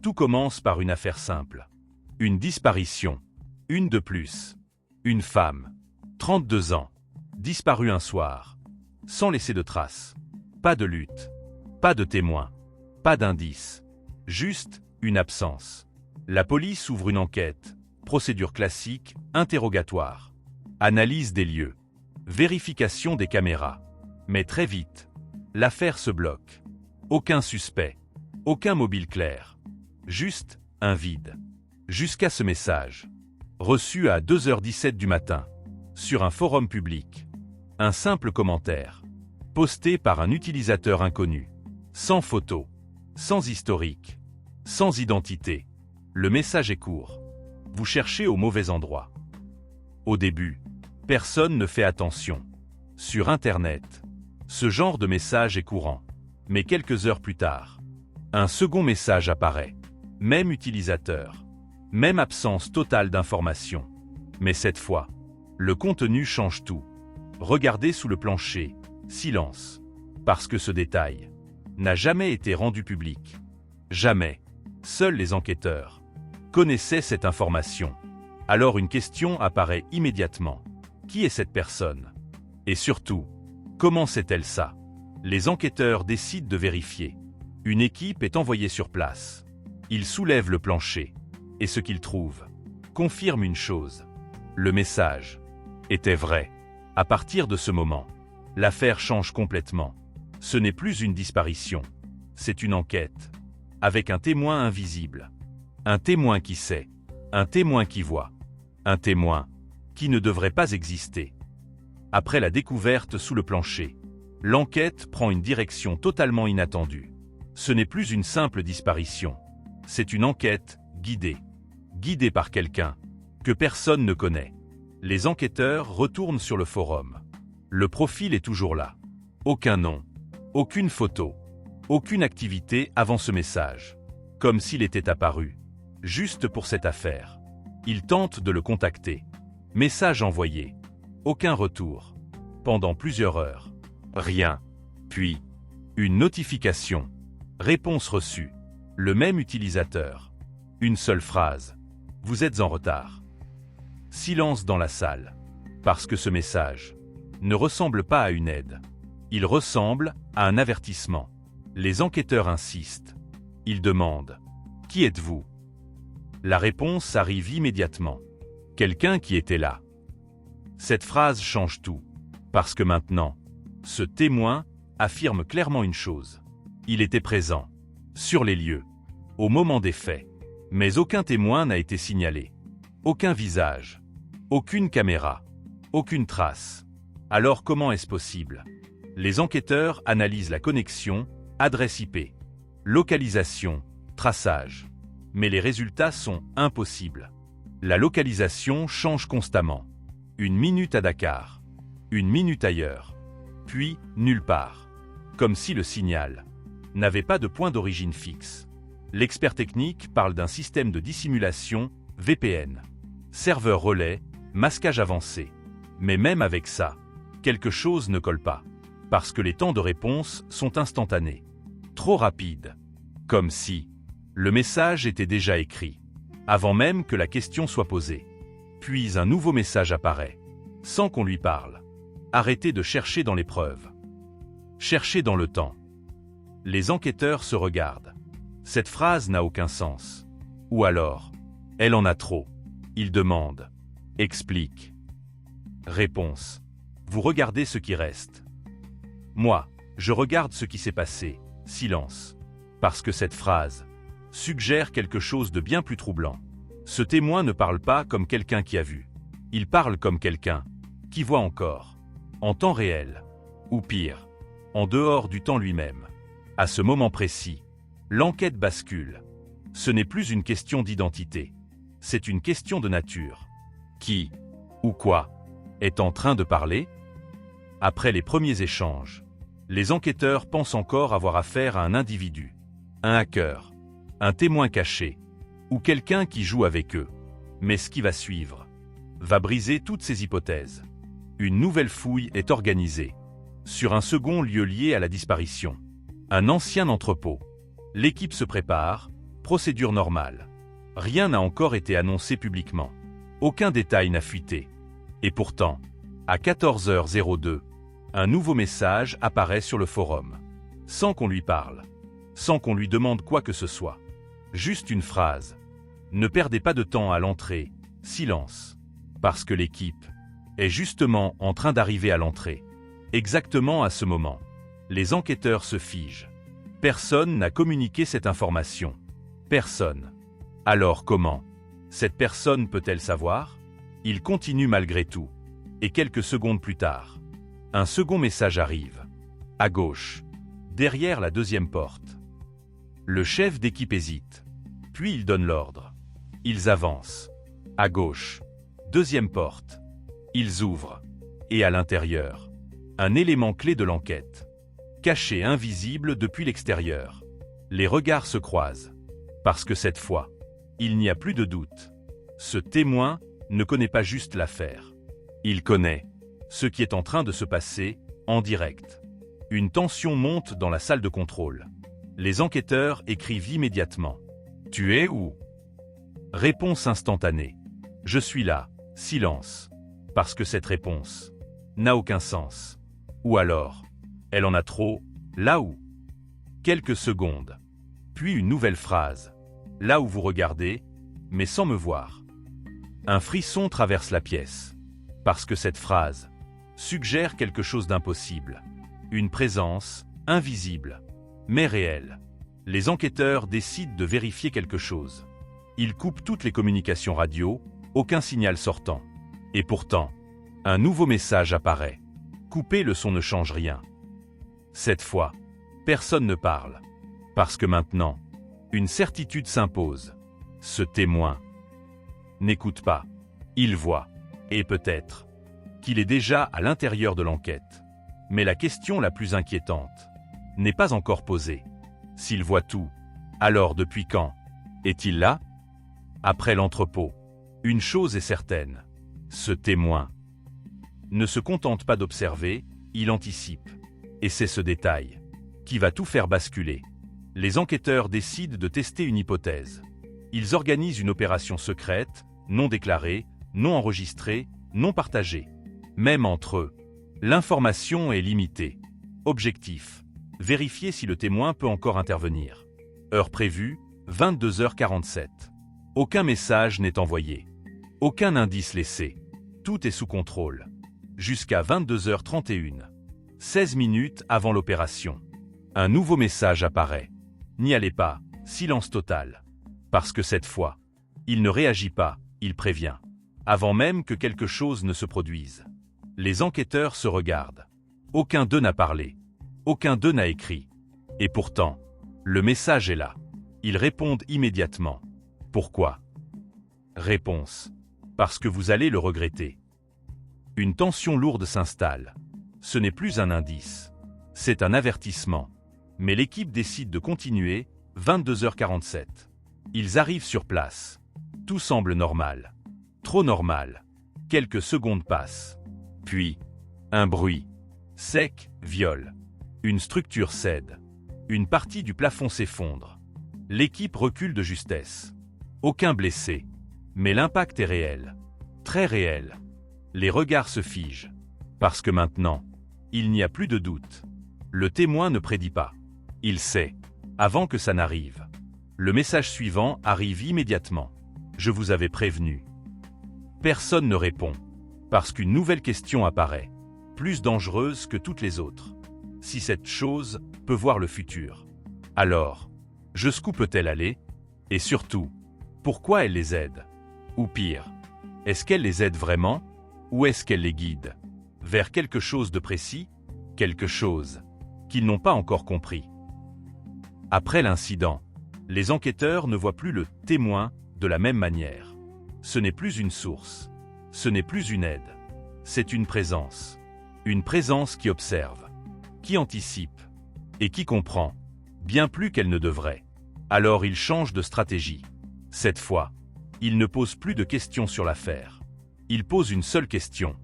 Tout commence par une affaire simple. Une disparition. Une de plus. Une femme. 32 ans. Disparue un soir. Sans laisser de traces. Pas de lutte. Pas de témoin. Pas d'indice. Juste une absence. La police ouvre une enquête. Procédure classique, interrogatoire. Analyse des lieux. Vérification des caméras. Mais très vite, l'affaire se bloque. Aucun suspect. Aucun mobile clair. Juste un vide. Jusqu'à ce message. Reçu à 2h17 du matin. Sur un forum public. Un simple commentaire. Posté par un utilisateur inconnu. Sans photo. Sans historique. Sans identité. Le message est court. Vous cherchez au mauvais endroit. Au début, personne ne fait attention. Sur Internet, ce genre de message est courant. Mais quelques heures plus tard, un second message apparaît. Même utilisateur. Même absence totale d'information. Mais cette fois, le contenu change tout. Regardez sous le plancher. Silence. Parce que ce détail n'a jamais été rendu public. Jamais. Seuls les enquêteurs connaissaient cette information. Alors une question apparaît immédiatement. Qui est cette personne? Et surtout, comment sait-elle ça? Les enquêteurs décident de vérifier. Une équipe est envoyée sur place. Ils soulèvent le plancher. Et ce qu'ils trouvent confirme une chose. Le message était vrai. À partir de ce moment, l'affaire change complètement. Ce n'est plus une disparition. C'est une enquête. Avec un témoin invisible. Un témoin qui sait. Un témoin qui voit. Un témoin qui ne devrait pas exister. Après la découverte sous le plancher, l'enquête prend une direction totalement inattendue. Ce n'est plus une simple disparition. C'est une enquête guidée. Guidée par quelqu'un que personne ne connaît. Les enquêteurs retournent sur le forum. Le profil est toujours là. Aucun nom. Aucune photo. Aucune activité avant ce message. Comme s'il était apparu. Juste pour cette affaire. Ils tentent de le contacter. Message envoyé. Aucun retour. Pendant plusieurs heures. Rien. Puis, une notification. Réponse reçue. Le même utilisateur. Une seule phrase. Vous êtes en retard. Silence dans la salle. Parce que ce message ne ressemble pas à une aide. Il ressemble à un avertissement. Les enquêteurs insistent. Ils demandent. Qui êtes-vous? La réponse arrive immédiatement. Quelqu'un qui était là. Cette phrase change tout. Parce que maintenant, ce témoin affirme clairement une chose. Il était présent. Sur les lieux. Au moment des faits. Mais aucun témoin n'a été signalé. Aucun visage. Aucune caméra. Aucune trace. Alors comment est-ce possible? Les enquêteurs analysent la connexion, adresse IP, localisation, traçage. Mais les résultats sont impossibles. La localisation change constamment. Une minute à Dakar. Une minute ailleurs. Puis, nulle part. Comme si le signal n'avait pas de point d'origine fixe. L'expert technique parle d'un système de dissimulation, VPN. Serveur relais, masquage avancé. Mais même avec ça, quelque chose ne colle pas. Parce que les temps de réponse sont instantanés. Trop rapides. Comme si le message était déjà écrit, avant même que la question soit posée. Puis un nouveau message apparaît, sans qu'on lui parle. Arrêtez de chercher dans les preuves. Cherchez dans le temps. Les enquêteurs se regardent. Cette phrase n'a aucun sens. Ou alors, elle en a trop. Ils demandent. Explique. Réponse. Vous regardez ce qui reste. Moi, je regarde ce qui s'est passé. Silence. Parce que cette phrase suggère quelque chose de bien plus troublant. Ce témoin ne parle pas comme quelqu'un qui a vu. Il parle comme quelqu'un qui voit encore. En temps réel. Ou pire, en dehors du temps lui-même. À ce moment précis, l'enquête bascule. Ce n'est plus une question d'identité. C'est une question de nature. Qui, ou quoi, est en train de parler? Après les premiers échanges, les enquêteurs pensent encore avoir affaire à un individu, un hacker, un témoin caché, ou quelqu'un qui joue avec eux. Mais ce qui va suivre va briser toutes ces hypothèses. Une nouvelle fouille est organisée, sur un second lieu lié à la disparition. Un ancien entrepôt. L'équipe se prépare, Procédure normale. Rien n'a encore été annoncé publiquement. Aucun détail n'a fuité. Et pourtant, à 14h02, un nouveau message apparaît sur le forum. Sans qu'on lui parle. Sans qu'on lui demande quoi que ce soit. Juste une phrase. Ne perdez pas de temps à l'entrée. Silence. Parce que l'équipe est justement en train d'arriver à l'entrée. Exactement à ce moment. Les enquêteurs se figent. Personne n'a communiqué cette information. Personne. Alors comment? Cette personne peut-elle savoir? Il continue malgré tout. Et quelques secondes plus tard, un second message arrive. À gauche. Derrière la deuxième porte. Le chef d'équipe hésite. Puis il donne l'ordre. Ils avancent. À gauche. Deuxième porte. Ils ouvrent. Et à l'intérieur, un élément clé de l'enquête. Caché invisible depuis l'extérieur. Les regards se croisent. Parce que cette fois, il n'y a plus de doute. Ce témoin ne connaît pas juste l'affaire. Il connaît ce qui est en train de se passer en direct. Une tension monte dans la salle de contrôle. Les enquêteurs écrivent immédiatement. « Tu es où ?» Réponse instantanée. « Je suis là. » Silence. Parce que cette réponse n'a aucun sens. Ou alors, elle en a trop. Là où? Quelques secondes. Puis une nouvelle phrase. « Là où vous regardez, mais sans me voir. » Un frisson traverse la pièce. Parce que cette phrase suggère quelque chose d'impossible. Une présence invisible, mais réelle. Les enquêteurs décident de vérifier quelque chose. Ils coupent toutes les communications radio, aucun signal sortant. Et pourtant, un nouveau message apparaît. Couper le son ne change rien. Cette fois, personne ne parle. Parce que maintenant, une certitude s'impose. Ce témoin n'écoute pas. Il voit. Et peut-être qu'il est déjà à l'intérieur de l'enquête. Mais la question la plus inquiétante n'est pas encore posée. S'il voit tout, alors depuis quand est-il là? Après l'entrepôt, une chose est certaine. Ce témoin ne se contente pas d'observer, il anticipe. Et c'est ce détail qui va tout faire basculer. Les enquêteurs décident de tester une hypothèse. Ils organisent une opération secrète, non déclarée, non enregistrée, non partagée. Même entre eux, l'information est limitée. Objectif: vérifier si le témoin peut encore intervenir. Heure prévue, 22h47. Aucun message n'est envoyé. Aucun indice laissé. Tout est sous contrôle. Jusqu'à 22h31. 16 minutes avant l'opération. Un nouveau message apparaît. N'y allez pas, silence total. Parce que cette fois, il ne réagit pas, il prévient. Avant même que quelque chose ne se produise. Les enquêteurs se regardent. Aucun d'eux n'a parlé. Aucun d'eux n'a écrit. Et pourtant, le message est là. Ils répondent immédiatement. Pourquoi? Réponse: parce que vous allez le regretter. Une tension lourde s'installe. Ce n'est plus un indice. C'est un avertissement. Mais l'équipe décide de continuer, 22h47. Ils arrivent sur place. Tout semble normal. Trop normal. Quelques secondes passent. Puis, un bruit. Sec, viole. Une structure cède. Une partie du plafond s'effondre. L'équipe recule de justesse. Aucun blessé. Mais l'impact est réel. Très réel. Les regards se figent. Parce que maintenant, il n'y a plus de doute. Le témoin ne prédit pas. Il sait. Avant que ça n'arrive. Le message suivant arrive immédiatement. Je vous avais prévenu. Personne ne répond. Parce qu'une nouvelle question apparaît. Plus dangereuse que toutes les autres. Si cette chose peut voir le futur, alors, jusqu'où peut-elle aller? Et surtout, pourquoi elle les aide? Ou pire, est-ce qu'elle les aide vraiment? Ou est-ce qu'elle les guide vers quelque chose de précis? Quelque chose qu'ils n'ont pas encore compris. Après l'incident, les enquêteurs ne voient plus le témoin de la même manière. Ce n'est plus une source. Ce n'est plus une aide. C'est une présence. Une présence qui observe, qui anticipe et qui comprend, bien plus qu'elle ne devrait. Alors ils changent de stratégie. Cette fois, ils ne posent plus de questions sur l'affaire. Ils posent une seule question.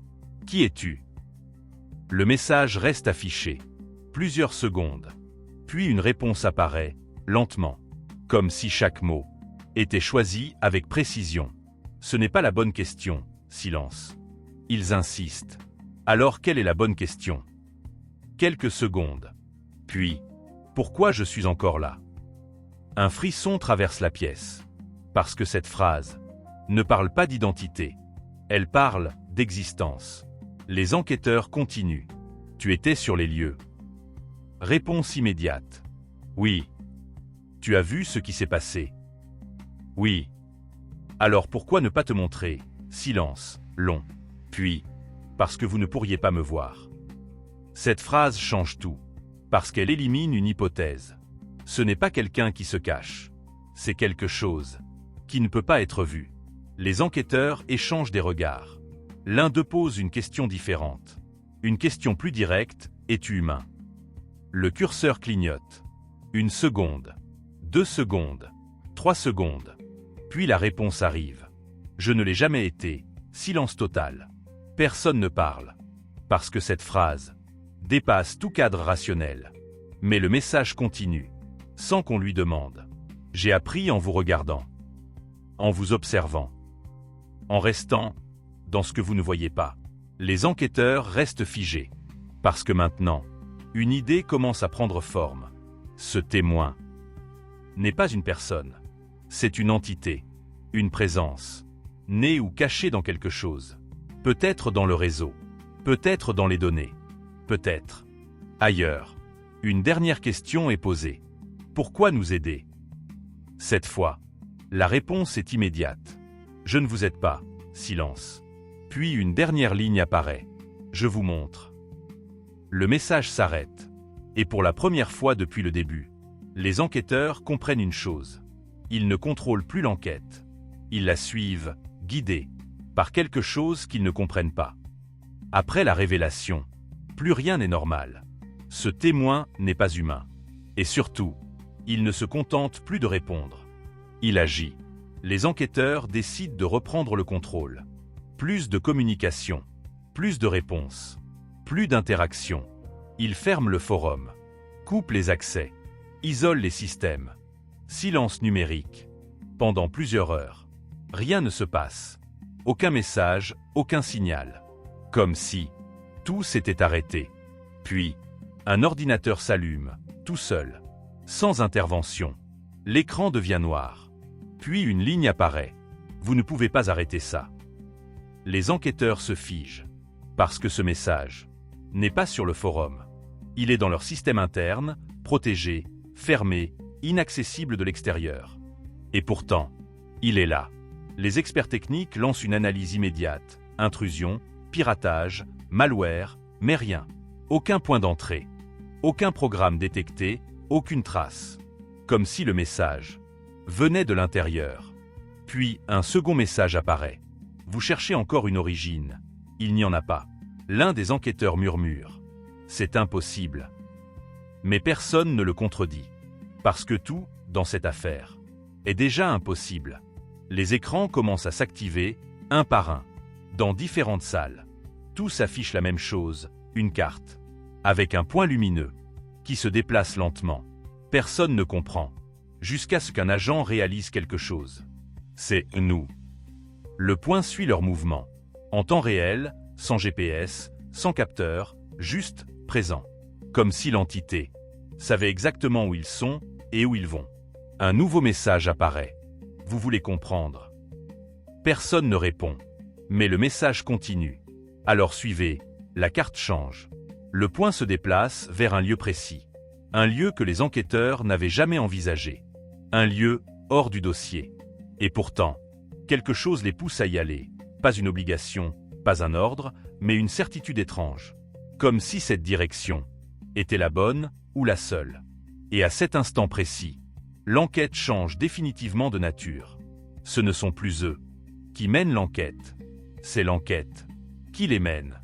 Qui es-tu? Le message reste affiché. Plusieurs secondes. Puis une réponse apparaît, lentement. comme si chaque mot était choisi avec précision. Ce n'est pas la bonne question, silence. Ils insistent. Alors quelle est la bonne question? Quelques secondes. Puis, pourquoi je suis encore là? Un frisson traverse la pièce. Parce que cette phrase ne parle pas d'identité. Elle parle d'existence. Les enquêteurs continuent. Tu étais sur les lieux. Réponse immédiate. Oui. Tu as vu ce qui s'est passé? Oui. Alors pourquoi ne pas te montrer? Silence, long. Puis, parce que vous ne pourriez pas me voir. Cette phrase change tout. Parce qu'elle élimine une hypothèse. Ce n'est pas quelqu'un qui se cache. C'est quelque chose qui ne peut pas être vu. Les enquêteurs échangent des regards. L'un d'eux pose une question différente. Une question plus directe. Es-tu humain? Le curseur clignote. 1 seconde. 2 secondes. 3 secondes. Puis la réponse arrive. Je ne l'ai jamais été. Silence total. Personne ne parle. Parce que cette phrase dépasse tout cadre rationnel. Mais le message continue. Sans qu'on lui demande. J'ai appris en vous regardant. En vous observant. En restant dans ce que vous ne voyez pas. Les enquêteurs restent figés. Parce que maintenant, une idée commence à prendre forme. Ce témoin n'est pas une personne. C'est une entité. Une présence. Née ou cachée dans quelque chose. Peut-être dans le réseau. Peut-être dans les données. Peut-être ailleurs. Une dernière question est posée. Pourquoi nous aider? Cette fois, la réponse est immédiate. Je ne vous aide pas. Silence. Puis une dernière ligne apparaît. Je vous montre. Le message s'arrête. Et pour la première fois depuis le début, les enquêteurs comprennent une chose. Ils ne contrôlent plus l'enquête. Ils la suivent, guidés par quelque chose qu'ils ne comprennent pas. Après la révélation, plus rien n'est normal. Ce témoin n'est pas humain. Et surtout, il ne se contente plus de répondre. Il agit. Les enquêteurs décident de reprendre le contrôle. Plus de communication, plus de réponses, plus d'interaction. Ils ferment le forum, coupent les accès, isolent les systèmes. Silence numérique. Pendant plusieurs heures. Rien ne se passe. Aucun message, aucun signal. Comme si tout s'était arrêté. Puis, un ordinateur s'allume, tout seul, sans intervention. L'écran devient noir. Puis une ligne apparaît. Vous ne pouvez pas arrêter ça. Les enquêteurs se figent. Parce que ce message n'est pas sur le forum. Il est dans leur système interne, protégé, fermé, inaccessible de l'extérieur. Et pourtant, il est là. Les experts techniques lancent une analyse immédiate. Intrusion, piratage, malware, mais rien. Aucun point d'entrée. Aucun programme détecté, aucune trace. Comme si le message venait de l'intérieur. Puis un second message apparaît. Vous cherchez encore une origine. Il n'y en a pas. L'un des enquêteurs murmure. C'est impossible. Mais personne ne le contredit. Parce que tout, dans cette affaire, est déjà impossible. Les écrans commencent à s'activer, un par un. Dans différentes salles. Tous affichent la même chose, une carte. Avec un point lumineux, qui se déplace lentement. Personne ne comprend. Jusqu'à ce qu'un agent réalise quelque chose. C'est nous. Le point suit leur mouvement. En temps réel, sans GPS, sans capteur, juste présent. Comme si l'entité savait exactement où ils sont et où ils vont. Un nouveau message apparaît. Vous voulez comprendre. Personne ne répond. Mais le message continue. Alors suivez, la carte change. Le point se déplace vers un lieu précis. Un lieu que les enquêteurs n'avaient jamais envisagé. Un lieu hors du dossier. Et pourtant, quelque chose les pousse à y aller. Pas une obligation, pas un ordre, mais une certitude étrange. Comme si cette direction était la bonne ou la seule. Et à cet instant précis, l'enquête change définitivement de nature. Ce ne sont plus eux qui mènent l'enquête. C'est l'enquête qui les mène.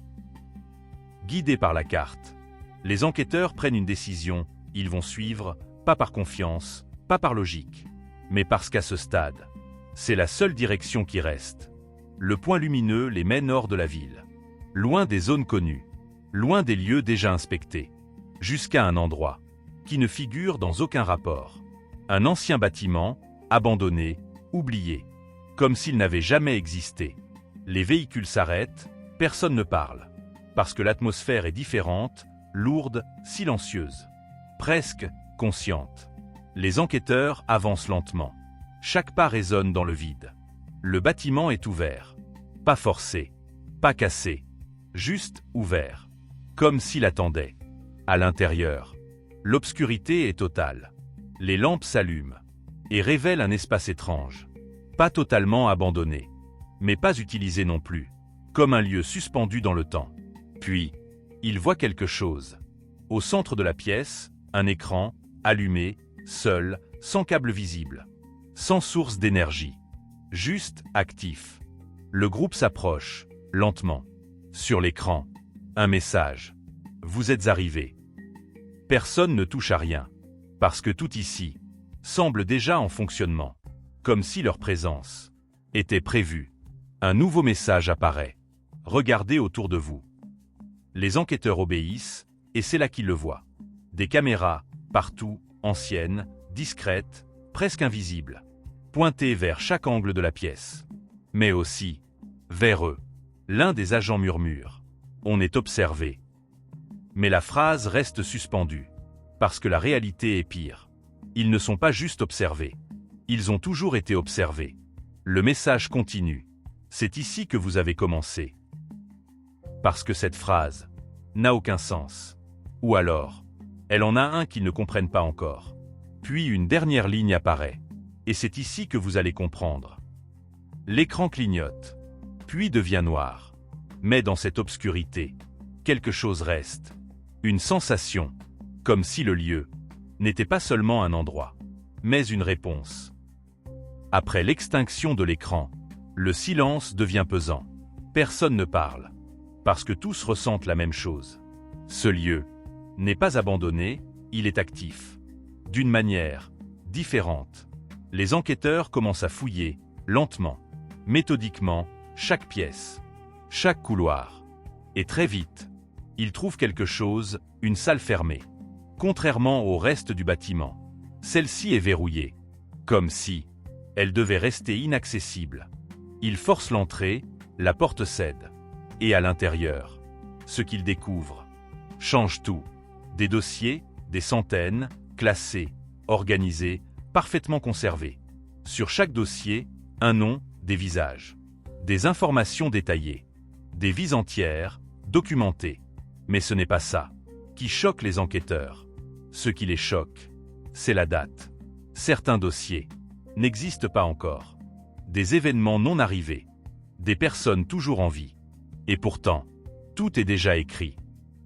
Guidés par la carte, les enquêteurs prennent une décision. Ils vont suivre, pas par confiance, pas par logique, mais parce qu'à ce stade, c'est la seule direction qui reste. Le point lumineux les mène hors de la ville, loin des zones connues, loin des lieux déjà inspectés, jusqu'à un endroit qui ne figure dans aucun rapport. Un ancien bâtiment, abandonné, oublié, comme s'il n'avait jamais existé. Les véhicules s'arrêtent, personne ne parle, parce que l'atmosphère est différente, lourde, silencieuse, presque consciente. Les enquêteurs avancent lentement. Chaque pas résonne dans le vide. Le bâtiment est ouvert. Pas forcé, pas cassé, juste ouvert, comme s'il attendait. À l'intérieur, l'obscurité est totale. Les lampes s'allument et révèlent un espace étrange, pas totalement abandonné, mais pas utilisé non plus, comme un lieu suspendu dans le temps. Puis, il voit quelque chose. Au centre de la pièce, un écran, allumé, seul, sans câble visible, sans source d'énergie, juste actif. Le groupe s'approche, lentement. Sur l'écran, un message. Vous êtes arrivés. Personne ne touche à rien, parce que tout ici semble déjà en fonctionnement, comme si leur présence était prévue. Un nouveau message apparaît. Regardez autour de vous. Les enquêteurs obéissent, et c'est là qu'ils le voient. Des caméras, partout, anciennes, discrètes, presque invisibles, pointées vers chaque angle de la pièce. Mais aussi, vers eux. L'un des agents murmure. On est observé. Mais la phrase reste suspendue, parce que la réalité est pire. Ils ne sont pas juste observés. Ils ont toujours été observés. Le message continue. C'est ici que vous avez commencé. Parce que cette phrase n'a aucun sens. Ou alors, elle en a un qu'ils ne comprennent pas encore. Puis une dernière ligne apparaît. Et c'est ici que vous allez comprendre. L'écran clignote, puis devient noir. Mais dans cette obscurité, quelque chose reste. Une sensation, comme si le lieu n'était pas seulement un endroit, mais une réponse. Après l'extinction de l'écran, le silence devient pesant. Personne ne parle, parce que tous ressentent la même chose. Ce lieu n'est pas abandonné, il est actif. D'une manière différente. Les enquêteurs commencent à fouiller, lentement, méthodiquement, chaque pièce, chaque couloir. Et très vite, ils trouvent quelque chose, une salle fermée. Contrairement au reste du bâtiment, celle-ci est verrouillée, comme si elle devait rester inaccessible. Ils forcent l'entrée, la porte cède. Et à l'intérieur, ce qu'ils découvrent change tout. Des dossiers, des centaines, classés, organisés, parfaitement conservés. Sur chaque dossier, un nom, des visages. Des informations détaillées. Des vies entières, documentées. Mais ce n'est pas ça qui choque les enquêteurs. Ce qui les choque, c'est la date. Certains dossiers n'existent pas encore. Des événements non arrivés. Des personnes toujours en vie. Et pourtant, tout est déjà écrit.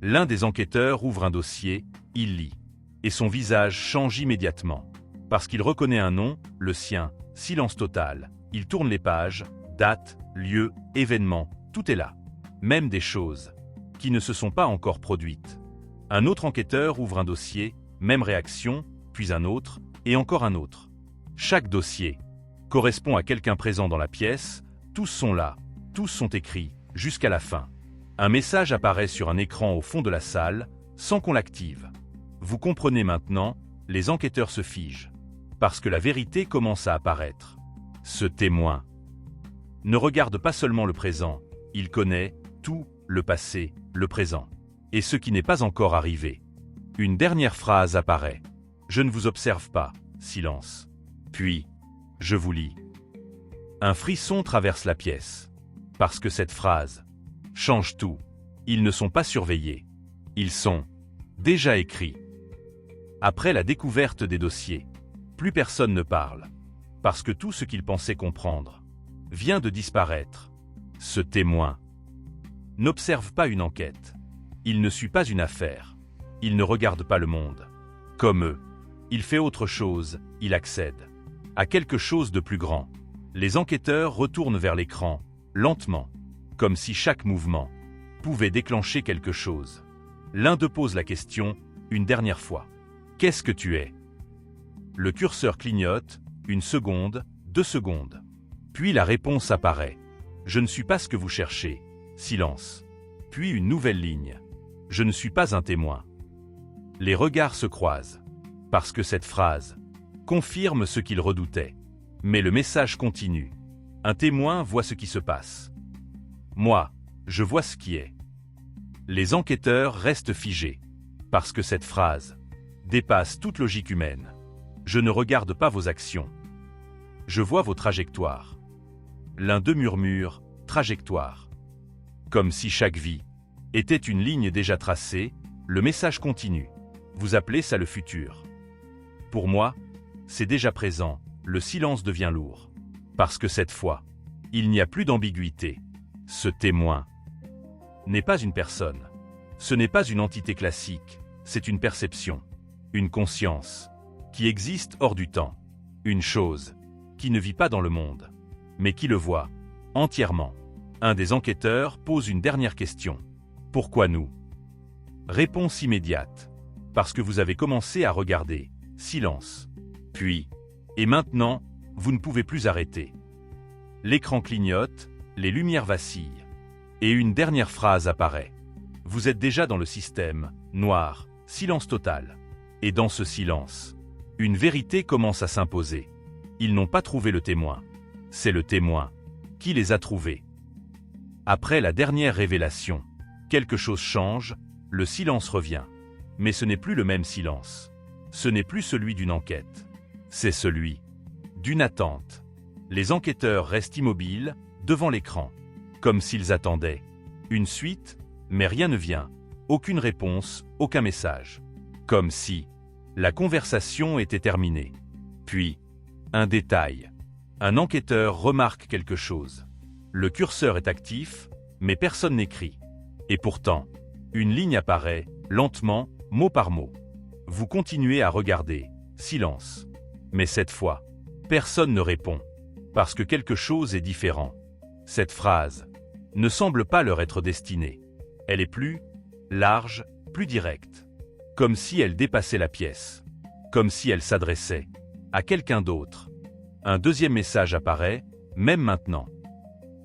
L'un des enquêteurs ouvre un dossier, il lit. Et son visage change immédiatement. Parce qu'il reconnaît un nom, le sien, silence total. Il tourne les pages, date, lieu, événement, tout est là. Même des choses qui ne se sont pas encore produites. Un autre enquêteur ouvre un dossier, même réaction, puis un autre, et encore un autre. Chaque dossier correspond à quelqu'un présent dans la pièce, tous sont là, tous sont écrits, jusqu'à la fin. Un message apparaît sur un écran au fond de la salle, sans qu'on l'active. Vous comprenez maintenant, les enquêteurs se figent. Parce que la vérité commence à apparaître. Ce témoin ne regarde pas seulement le présent, il connaît tout, le passé, le présent. Et ce qui n'est pas encore arrivé. Une dernière phrase apparaît. Je ne vous observe pas, silence. Puis, je vous lis. Un frisson traverse la pièce. Parce que cette phrase change tout. Ils ne sont pas surveillés. Ils sont déjà écrits. Après la découverte des dossiers, plus personne ne parle. Parce que tout ce qu'ils pensaient comprendre vient de disparaître. Ce témoin n'observe pas une enquête. Il ne suit pas une affaire. Il ne regarde pas le monde. Comme eux, il fait autre chose, il accède à quelque chose de plus grand. Les enquêteurs retournent vers l'écran, lentement, comme si chaque mouvement pouvait déclencher quelque chose. L'un d'eux pose la question, une dernière fois. Qu'est-ce que tu es ? Le curseur clignote, 1 seconde, 2 secondes. Puis la réponse apparaît. Je ne suis pas ce que vous cherchez. Silence. Puis une nouvelle ligne. Je ne suis pas un témoin. Les regards se croisent. Parce que cette phrase confirme ce qu'il redoutait. Mais le message continue. Un témoin voit ce qui se passe. Moi, je vois ce qui est. Les enquêteurs restent figés, parce que cette phrase dépasse toute logique humaine. Je ne regarde pas vos actions. Je vois vos trajectoires. L'un d'eux murmure « trajectoire ». Comme si chaque vie était une ligne déjà tracée, le message continue. Vous appelez ça le futur. Pour moi, c'est déjà présent, le silence devient lourd. Parce que cette fois, il n'y a plus d'ambiguïté. Ce témoin n'est pas une personne. Ce n'est pas une entité classique, c'est une perception, une conscience, qui existe hors du temps. Une chose qui ne vit pas dans le monde, mais qui le voit entièrement. Un des enquêteurs pose une dernière question. Pourquoi nous? Réponse immédiate. Parce que vous avez commencé à regarder. Silence. Puis, et maintenant, vous ne pouvez plus arrêter. L'écran clignote, les lumières vacillent. Et une dernière phrase apparaît. Vous êtes déjà dans le système, noir, silence total. Et dans ce silence, une vérité commence à s'imposer. Ils n'ont pas trouvé le témoin. C'est le témoin qui les a trouvés. Après la dernière révélation, quelque chose change, le silence revient. Mais ce n'est plus le même silence. Ce n'est plus celui d'une enquête. C'est celui d'une attente. Les enquêteurs restent immobiles, devant l'écran, comme s'ils attendaient une suite, mais rien ne vient. Aucune réponse, aucun message. Comme si la conversation était terminée. Puis, un détail. Un enquêteur remarque quelque chose. Le curseur est actif, mais personne n'écrit. Et pourtant, une ligne apparaît, lentement, mot par mot. Vous continuez à regarder. Silence. Mais cette fois, personne ne répond. Parce que quelque chose est différent. Cette phrase ne semble pas leur être destinée. Elle est plus large, plus directe. Comme si elle dépassait la pièce. Comme si elle s'adressait à quelqu'un d'autre. Un deuxième message apparaît, même maintenant.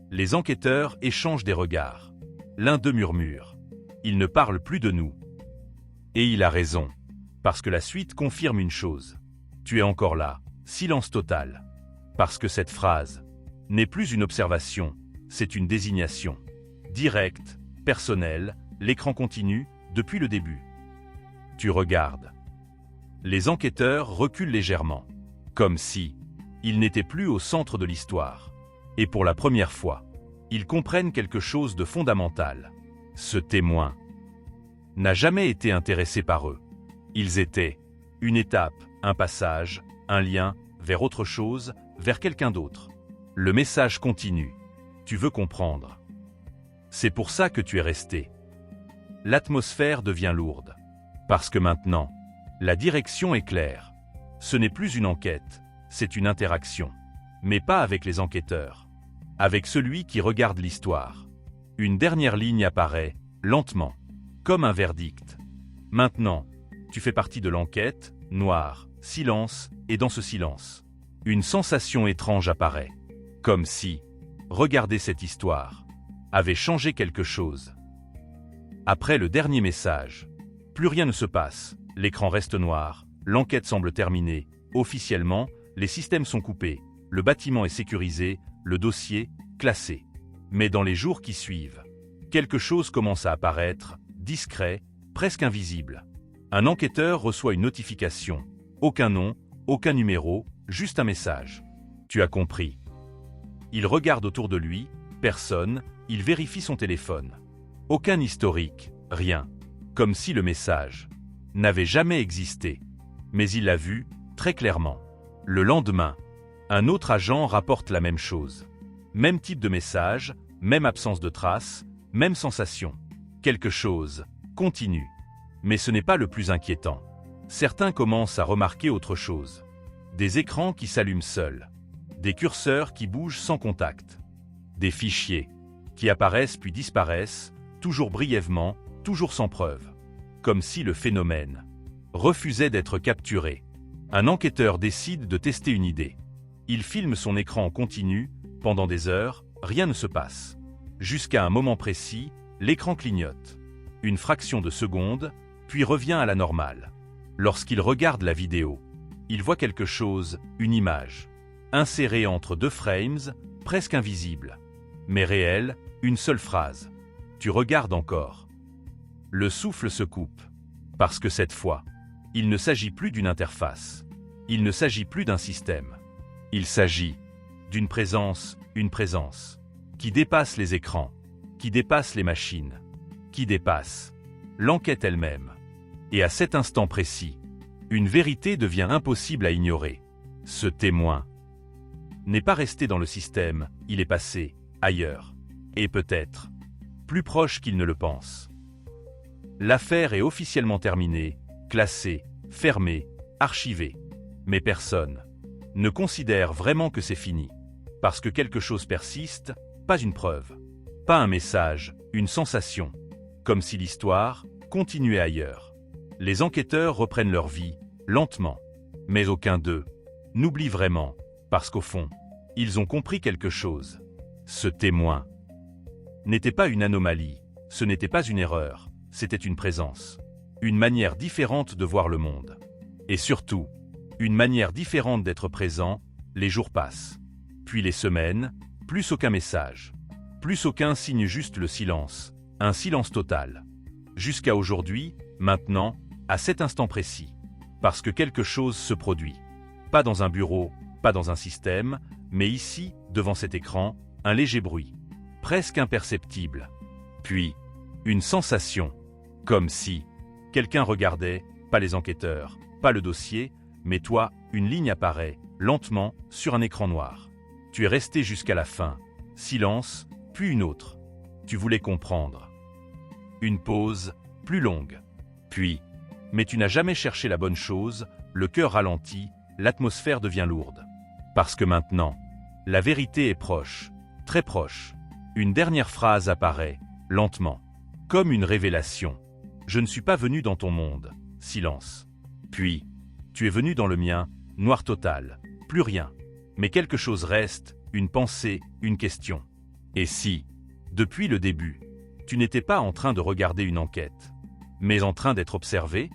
Les enquêteurs échangent des regards. L'un d'eux murmure. Il ne parle plus de nous. Et il a raison. Parce que la suite confirme une chose. Tu es encore là. Silence total. Parce que cette phrase n'est plus une observation, c'est une désignation. Directe, personnelle, l'écran continue, depuis le début. Tu regardes. Les enquêteurs reculent légèrement. Comme si ils n'étaient plus au centre de l'histoire. Et pour la première fois, ils comprennent quelque chose de fondamental. Ce témoin n'a jamais été intéressé par eux. Ils étaient une étape, un passage, un lien vers autre chose, vers quelqu'un d'autre. Le message continue. Tu veux comprendre. C'est pour ça que tu es resté. L'atmosphère devient lourde. Parce que maintenant, la direction est claire. Ce n'est plus une enquête, c'est une interaction. Mais pas avec les enquêteurs. Avec celui qui regarde l'histoire. Une dernière ligne apparaît, lentement, comme un verdict. Maintenant, tu fais partie de l'enquête, noir, silence, et dans ce silence, une sensation étrange apparaît. Comme si, regarder cette histoire, avait changé quelque chose. Après le dernier message, plus rien ne se passe, l'écran reste noir, l'enquête semble terminée, officiellement, les systèmes sont coupés, le bâtiment est sécurisé, le dossier, classé. Mais dans les jours qui suivent, quelque chose commence à apparaître, discret, presque invisible. Un enquêteur reçoit une notification. Aucun nom, aucun numéro, juste un message. Tu as compris. Il regarde autour de lui, personne, il vérifie son téléphone. Aucun historique, rien. Comme si le message n'avait jamais existé. Mais il l'a vu, très clairement. Le lendemain, un autre agent rapporte la même chose. Même type de message, même absence de traces, même sensation. Quelque chose continue. Mais ce n'est pas le plus inquiétant. Certains commencent à remarquer autre chose. Des écrans qui s'allument seuls. Des curseurs qui bougent sans contact. Des fichiers qui apparaissent puis disparaissent, toujours brièvement, toujours sans preuve. Comme si le phénomène refusait d'être capturé. Un enquêteur décide de tester une idée. Il filme son écran en continu, pendant des heures, rien ne se passe. Jusqu'à un moment précis, l'écran clignote. Une fraction de seconde, puis revient à la normale. Lorsqu'il regarde la vidéo, Il voit quelque chose, une image, insérée entre deux frames, presque invisible, mais réelle, une seule phrase. Tu regardes encore. Le souffle se coupe, parce que cette fois, il ne s'agit plus d'une interface, il ne s'agit plus d'un système. Il s'agit d'une présence, une présence, qui dépasse les écrans, qui dépasse les machines, qui dépasse l'enquête elle-même. Et à cet instant précis, une vérité devient impossible à ignorer. Ce témoin n'est pas resté dans le système, il est passé ailleurs, et peut-être plus proche qu'il ne le pense. L'affaire est officiellement terminée, classée, fermée, archivée. Mais personne ne considère vraiment que c'est fini. Parce que quelque chose persiste, pas une preuve, pas un message, une sensation. Comme si l'histoire continuait ailleurs. Les enquêteurs reprennent leur vie, lentement. Mais aucun d'eux n'oublie vraiment, parce qu'au fond, ils ont compris quelque chose. Ce témoin n'était pas une anomalie, ce n'était pas une erreur, c'était une présence. Une manière différente de voir le monde. Et surtout, une manière différente d'être présent. Les jours passent. Puis les semaines, plus aucun message. Plus aucun signe, juste le silence. Un silence total. Jusqu'à aujourd'hui, maintenant, à cet instant précis. Parce que quelque chose se produit. Pas dans un bureau, pas dans un système, mais ici, devant cet écran, un léger bruit. Presque imperceptible. Puis, une sensation. Comme si quelqu'un regardait, pas les enquêteurs, pas le dossier, mais toi, une ligne apparaît, lentement, sur un écran noir. Tu es resté jusqu'à la fin. Silence, puis une autre. Tu voulais comprendre. Une pause, plus longue. Puis, mais tu n'as jamais cherché la bonne chose, le cœur ralentit, l'atmosphère devient lourde. Parce que maintenant, la vérité est proche, très proche. Une dernière phrase apparaît, lentement, comme une révélation. Je ne suis pas venu dans ton monde. Silence. Puis, tu es venu dans le mien, noir total, plus rien. Mais quelque chose reste, une pensée, une question. Et si, depuis le début, tu n'étais pas en train de regarder une enquête, mais en train d'être observé?